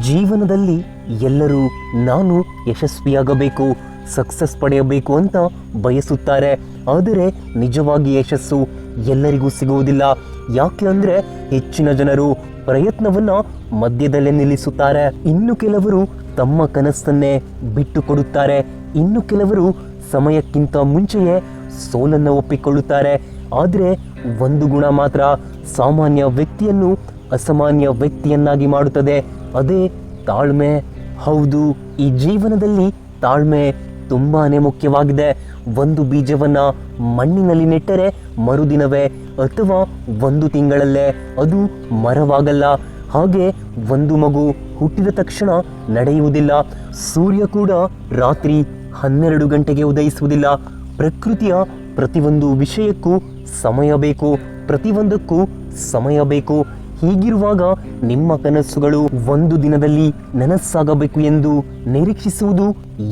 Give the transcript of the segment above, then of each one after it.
ಜೀವನದಲ್ಲಿ ಎಲ್ಲರೂ ನಾನು ಯಶಸ್ವಿಯಾಗಬೇಕು, ಸಕ್ಸಸ್ ಪಡೆಯಬೇಕು ಅಂತ ಬಯಸುತ್ತಾರೆ. ಆದರೆ ನಿಜವಾಗಿ ಯಶಸ್ಸು ಎಲ್ಲರಿಗೂ ಸಿಗುವುದಿಲ್ಲ. ಯಾಕೆ ಅಂದರೆ ಹೆಚ್ಚಿನ ಜನರು ಪ್ರಯತ್ನವನ್ನು ಮಧ್ಯದಲ್ಲೇ ನಿಲ್ಲಿಸುತ್ತಾರೆ. ಇನ್ನು ಕೆಲವರು ತಮ್ಮ ಕನಸನ್ನೇ ಬಿಟ್ಟು ಕೊಡುತ್ತಾರೆ. ಇನ್ನು ಕೆಲವರು ಸಮಯಕ್ಕಿಂತ ಮುಂಚೆಯೇ ಸೋಲನ್ನು ಒಪ್ಪಿಕೊಳ್ಳುತ್ತಾರೆ. ಆದರೆ ಒಂದು ಗುಣ ಮಾತ್ರ ಸಾಮಾನ್ಯ ವ್ಯಕ್ತಿಯನ್ನು ಅಸಾಮಾನ್ಯ ವ್ಯಕ್ತಿಯನ್ನಾಗಿ ಮಾಡುತ್ತದೆ, ಅದೇ ತಾಳ್ಮೆ. ಹೌದು, ಈ ಜೀವನದಲ್ಲಿ ತಾಳ್ಮೆ ತುಂಬಾನೇ ಮುಖ್ಯವಾಗಿದೆ. ಒಂದು ಬೀಜವನ್ನು ಮಣ್ಣಿನಲ್ಲಿ ನೆಟ್ಟರೆ ಮರುದಿನವೇ ಅಥವಾ ಒಂದು ತಿಂಗಳಲ್ಲೇ ಅದು ಮರವಾಗಲ್ಲ. ಹಾಗೆ ಒಂದು ಮಗು ಹುಟ್ಟಿದ ತಕ್ಷಣ ನಡೆಯುವುದಿಲ್ಲ. ಸೂರ್ಯ ಕೂಡ ರಾತ್ರಿ 12 ಗಂಟೆಗೆ ಉದಯಿಸುವುದಿಲ್ಲ. ಪ್ರಕೃತಿಯ ಪ್ರತಿಯೊಂದು ವಿಷಯಕ್ಕೂ ಸಮಯ ಬೇಕು, ಪ್ರತಿಯೊಂದಕ್ಕೂ ಸಮಯ ಬೇಕು. ಹೀಗಿರುವಾಗ ನಿಮ್ಮ ಕನಸುಗಳು ಒಂದು ದಿನದಲ್ಲಿ ನನಸಾಗಬೇಕು ಎಂದು ನಿರೀಕ್ಷಿಸುವುದು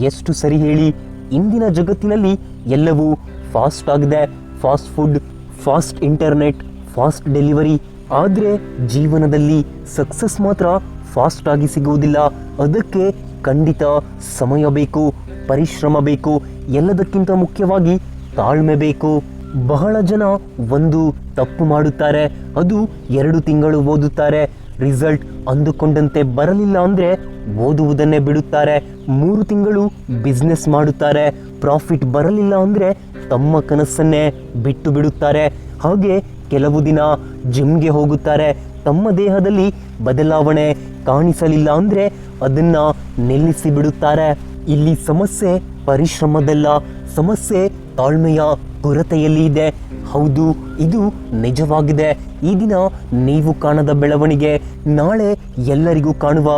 ಎಷ್ಟು ಸರಿ ಹೇಳಿ? ಇಂದಿನ ಜಗತ್ತಿನಲ್ಲಿ ಎಲ್ಲವೂ ಫಾಸ್ಟ್ ಆಗಿದೆ. Fast food, fast internet, fast delivery. ಆದರೆ ಜೀವನದಲ್ಲಿ ಸಕ್ಸಸ್ ಮಾತ್ರ ಫಾಸ್ಟ್ ಆಗಿ ಸಿಗುವುದಿಲ್ಲ. ಅದಕ್ಕೆ ಖಂಡಿತ ಸಮಯ ಬೇಕು, ಪರಿಶ್ರಮ ಬೇಕು, ಎಲ್ಲದಕ್ಕಿಂತ ಮುಖ್ಯವಾಗಿ ತಾಳ್ಮೆ ಬೇಕು. ಬಹಳ ಜನ ಒಂದು ತಪ್ಪು ಮಾಡುತ್ತಾರೆ. ಅದು 2 ತಿಂಗಳು ಓದುತ್ತಾರೆ, ರಿಸಲ್ಟ್ ಅಂದುಕೊಂಡಂತೆ ಬರಲಿಲ್ಲ ಅಂದರೆ ಓದುವುದನ್ನೇ ಬಿಡುತ್ತಾರೆ. 3 ತಿಂಗಳು ಬಿಸ್ನೆಸ್ ಮಾಡುತ್ತಾರೆ, ಪ್ರಾಫಿಟ್ ಬರಲಿಲ್ಲ ಅಂದರೆ ತಮ್ಮ ಕನಸನ್ನೇ ಬಿಟ್ಟು ಬಿಡುತ್ತಾರೆ. ಹಾಗೆ ಕೆಲವು ದಿನ ಜಿಮ್ಗೆ ಹೋಗುತ್ತಾರೆ, ತಮ್ಮ ದೇಹದಲ್ಲಿ ಬದಲಾವಣೆ ಕಾಣಿಸಲಿಲ್ಲ ಅಂದರೆ ಅದನ್ನು ನಿಲ್ಲಿಸಿ ಬಿಡುತ್ತಾರೆ. ಇಲ್ಲಿ ಸಮಸ್ಯೆ ಪರಿಶ್ರಮದಲ್ಲ, ಸಮಸ್ಯೆ ತಾಳ್ಮೆಯ ಕೊರತೆಯಲ್ಲಿ ಇದೆ. ಹೌದು, ಇದು ನಿಜವಾಗಿದೆ. ಈ ದಿನ ನೀವು ಕಾಣದ ಬೆಳವಣಿಗೆ ನಾಳೆ ಎಲ್ಲರಿಗೂ ಕಾಣುವ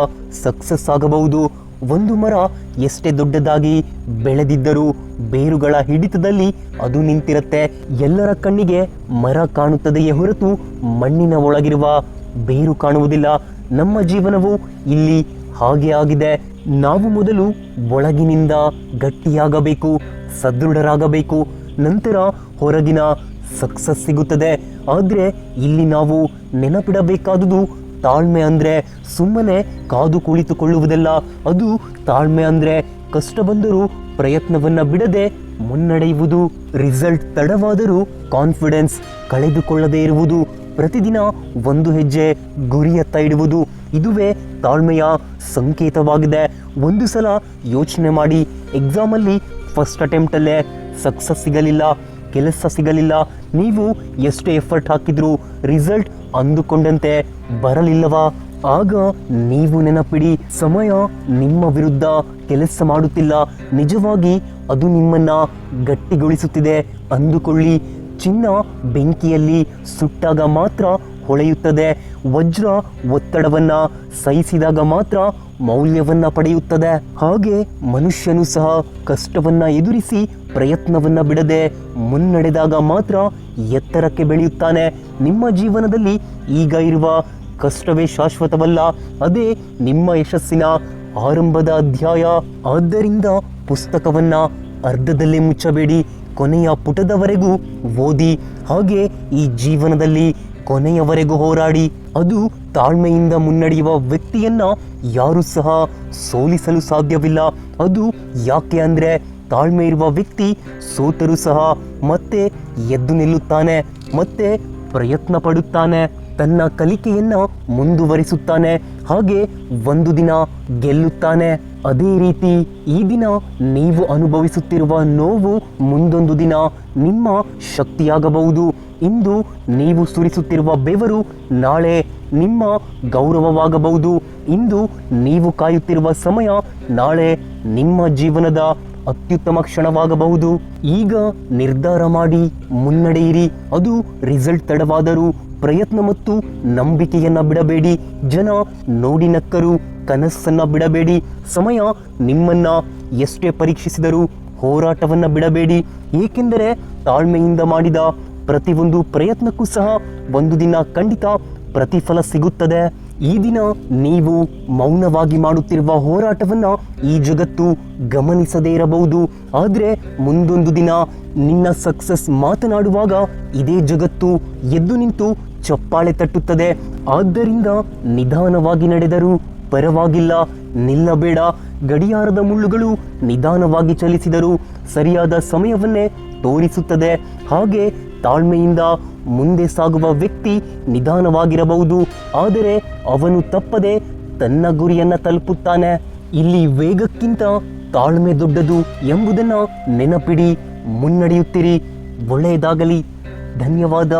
ಸಕ್ಸಸ್ ಆಗಬಹುದು. ಒಂದು ಮರ ಎಷ್ಟೇ ದೊಡ್ಡದಾಗಿ ಬೆಳೆದಿದ್ದರೂ ಬೇರುಗಳ ಹಿಡಿತದಲ್ಲಿ ಅದು ನಿಂತಿರುತ್ತೆ. ಎಲ್ಲರ ಕಣ್ಣಿಗೆ ಮರ ಕಾಣುತ್ತದೆಯೇ ಹೊರತು ಮಣ್ಣಿನ ಒಳಗಿರುವ ಬೇರು ಕಾಣುವುದಿಲ್ಲ. ನಮ್ಮ ಜೀವನವು ಇಲ್ಲಿ ಹಾಗೆ ಆಗಿದೆ. ನಾವು ಮೊದಲು ಒಳಗಿನಿಂದ ಗಟ್ಟಿಯಾಗಬೇಕು, ಸದೃಢರಾಗಬೇಕು, ನಂತರ ಹೊರಗಿನ ಸಕ್ಸಸ್ ಸಿಗುತ್ತದೆ. ಆದರೆ ಇಲ್ಲಿ ನಾವು ನೆನಪಿಡಬೇಕಾದುದು ತಾಳ್ಮೆ ಅಂದರೆ ಸುಮ್ಮನೆ ಕಾದು ಕುಳಿತುಕೊಳ್ಳುವುದಲ್ಲ. ಅದು ತಾಳ್ಮೆ ಅಂದರೆ ಕಷ್ಟ ಬಂದರೂ ಪ್ರಯತ್ನವನ್ನು ಬಿಡದೆ ಮುನ್ನಡೆಯುವುದು. ರಿಸಲ್ಟ್ ತಡವಾದರೂ ಕಾನ್ಫಿಡೆನ್ಸ್ ಕಳೆದುಕೊಳ್ಳದೇ ಇರುವುದು. ಪ್ರತಿದಿನ ಒಂದು ಹೆಜ್ಜೆ ಗುರಿಯತ್ತ ಇಡುವುದು. ಇದುವೇ ತಾಳ್ಮೆಯ ಸಂಕೇತವಾಗಿದೆ. ಒಂದು ಸಲ ಯೋಚನೆ ಮಾಡಿ, ಎಕ್ಸಾಮಲ್ಲಿ ಫಸ್ಟ್ ಅಟೆಂಪ್ಟಲ್ಲೇ ಸಕ್ಸಸ್ ಸಿಗಲಿಲ್ಲ, ಕೆಲಸ ಸಿಗಲಿಲ್ಲ, ನೀವು ಎಷ್ಟೇ ಎಫರ್ಟ್ ಹಾಕಿದ್ರೂ ರಿಸಲ್ಟ್ ಅಂದುಕೊಂಡಂತೆ ಬರಲಿಲ್ಲವಾ? ಆಗ ನೀವು ನೆನಪಿಡಿ, ಸಮಯ ನಿಮ್ಮ ವಿರುದ್ಧ ಕೆಲಸ ಮಾಡುತ್ತಿಲ್ಲ, ನಿಜವಾಗಿ ಅದು ನಿಮ್ಮನ್ನು ಗಟ್ಟಿಗೊಳಿಸುತ್ತಿದೆ ಅಂದುಕೊಳ್ಳಿ. ಚಿನ್ನ ಬೆಂಕಿಯಲ್ಲಿ ಸುಟ್ಟಾಗ ಮಾತ್ರ ಹೊಳೆಯುತ್ತದೆ. ವಜ್ರ ಒತ್ತಡವನ್ನು ಸಹಿಸಿದಾಗ ಮಾತ್ರ ಮೌಲ್ಯವನ್ನು ಪಡೆಯುತ್ತದೆ. ಹಾಗೆ ಮನುಷ್ಯನು ಸಹ ಕಷ್ಟವನ್ನು ಎದುರಿಸಿ ಪ್ರಯತ್ನವನ್ನು ಬಿಡದೆ ಮುನ್ನಡೆದಾಗ ಮಾತ್ರ ಎತ್ತರಕ್ಕೆ ಬೆಳೆಯುತ್ತಾನೆ. ನಿಮ್ಮ ಜೀವನದಲ್ಲಿ ಈಗ ಇರುವ ಕಷ್ಟವೇ ಶಾಶ್ವತವಲ್ಲ, ಅದೇ ನಿಮ್ಮ ಯಶಸ್ಸಿನ ಆರಂಭದ ಅಧ್ಯಾಯ. ಆದ್ದರಿಂದ ಪುಸ್ತಕವನ್ನು ಅರ್ಧದಲ್ಲೇ ಮುಚ್ಚಬೇಡಿ, ಕೊನೆಯ ಪುಟದವರೆಗೂ ಓದಿ. ಹಾಗೆ ಈ ಜೀವನದಲ್ಲಿ ಕೊನೆಯವರೆಗೂ ಹೋರಾಡಿ. ಅದು ತಾಳ್ಮೆಯಿಂದ ಮುನ್ನಡೆಯುವ ವ್ಯಕ್ತಿಯನ್ನ ಯಾರೂ ಸಹ ಸೋಲಿಸಲು ಸಾಧ್ಯವಿಲ್ಲ. ಅದು ಯಾಕೆ ಅಂದರೆ ತಾಳ್ಮೆ ಇರುವ ವ್ಯಕ್ತಿ ಸೋತರೂ ಸಹ ಮತ್ತೆ ಎದ್ದು ನಿಲ್ಲುತ್ತಾನೆ, ಮತ್ತೆ ಪ್ರಯತ್ನ ಪಡುತ್ತಾನೆ, ತನ್ನ ಕಲಿಕೆಯನ್ನು ಮುಂದುವರಿಸುತ್ತಾನೆ. ಹಾಗೆ ಒಂದು ದಿನ ಗೆಲ್ಲುತ್ತಾನೆ. ಅದೇ ರೀತಿ ಈ ದಿನ ನೀವು ಅನುಭವಿಸುತ್ತಿರುವ ನೋವು ಮುಂದೊಂದು ದಿನ ನಿಮ್ಮ ಶಕ್ತಿಯಾಗಬಹುದು. ಇಂದು ನೀವು ಸುರಿಸುತ್ತಿರುವ ಬೆವರು ನಾಳೆ ನಿಮ್ಮ ಗೌರವವಾಗಬಹುದು. ಇಂದು ನೀವು ಕಾಯುತ್ತಿರುವ ಸಮಯ ನಾಳೆ ನಿಮ್ಮ ಜೀವನದ ಅತ್ಯುತ್ತಮ ಕ್ಷಣವಾಗಬಹುದು. ಈಗ ನಿರ್ಧಾರ ಮಾಡಿ ಮುನ್ನಡೆಯಿರಿ. ಅದು ರಿಸಲ್ಟ್ ತಡವಾದರೂ ಪ್ರಯತ್ನ ಮತ್ತು ನಂಬಿಕೆಯನ್ನ ಬಿಡಬೇಡಿ. ಜನ ನೋಡಿ ನಕ್ಕರೂ ಕನಸನ್ನ ಬಿಡಬೇಡಿ. ಸಮಯ ನಿಮ್ಮನ್ನ ಎಷ್ಟೇ ಪರೀಕ್ಷಿಸಿದರೂ ಹೋರಾಟವನ್ನ ಬಿಡಬೇಡಿ. ಏಕೆಂದರೆ ತಾಳ್ಮೆಯಿಂದ ಮಾಡಿದ ಪ್ರತಿಯೊಂದು ಪ್ರಯತ್ನಕ್ಕೂ ಸಹ ಒಂದು ದಿನ ಖಂಡಿತ ಪ್ರತಿಫಲ ಸಿಗುತ್ತದೆ. ಈ ದಿನ ನೀವು ಮೌನವಾಗಿ ಮಾಡುತ್ತಿರುವ ಹೋರಾಟವನ್ನ ಈ ಜಗತ್ತು ಗಮನಿಸದೇ ಇರಬಹುದು. ಆದರೆ ಮುಂದೊಂದು ದಿನ ನಿನ್ನ ಸಕ್ಸಸ್ ಮಾತನಾಡುವಾಗ ಇದೇ ಜಗತ್ತು ಎದ್ದು ನಿಂತು ಚಪ್ಪಾಳೆ ತಟ್ಟುತ್ತದೆ. ಆದ್ದರಿಂದ ನಿಧಾನವಾಗಿ ನಡೆದರೂ ಪರವಾಗಿಲ್ಲ, ನಿಲ್ಲಬೇಡ. ಗಡಿಯಾರದ ಮುಳ್ಳುಗಳು ನಿಧಾನವಾಗಿ ಚಲಿಸಿದರೂ ಸರಿಯಾದ ಸಮಯವನ್ನೇ ತೋರಿಸುತ್ತದೆ. ಹಾಗೆ ತಾಳ್ಮೆಯಿಂದ ಮುಂದೆ ಸಾಗುವ ವ್ಯಕ್ತಿ ನಿಧಾನವಾಗಿರಬಹುದು, ಆದರೆ ಅವನು ತಪ್ಪದೆ ತನ್ನ ಗುರಿಯನ್ನು ತಲುಪುತ್ತಾನೆ. ಇಲ್ಲಿ ವೇಗಕ್ಕಿಂತ ತಾಳ್ಮೆ ದೊಡ್ಡದು ಎಂಬುದನ್ನು ನೆನಪಿಡಿ. ಮುನ್ನಡೆಯುತ್ತೀರಿ. ಒಳ್ಳೆಯದಾಗಲಿ. ಧನ್ಯವಾದ.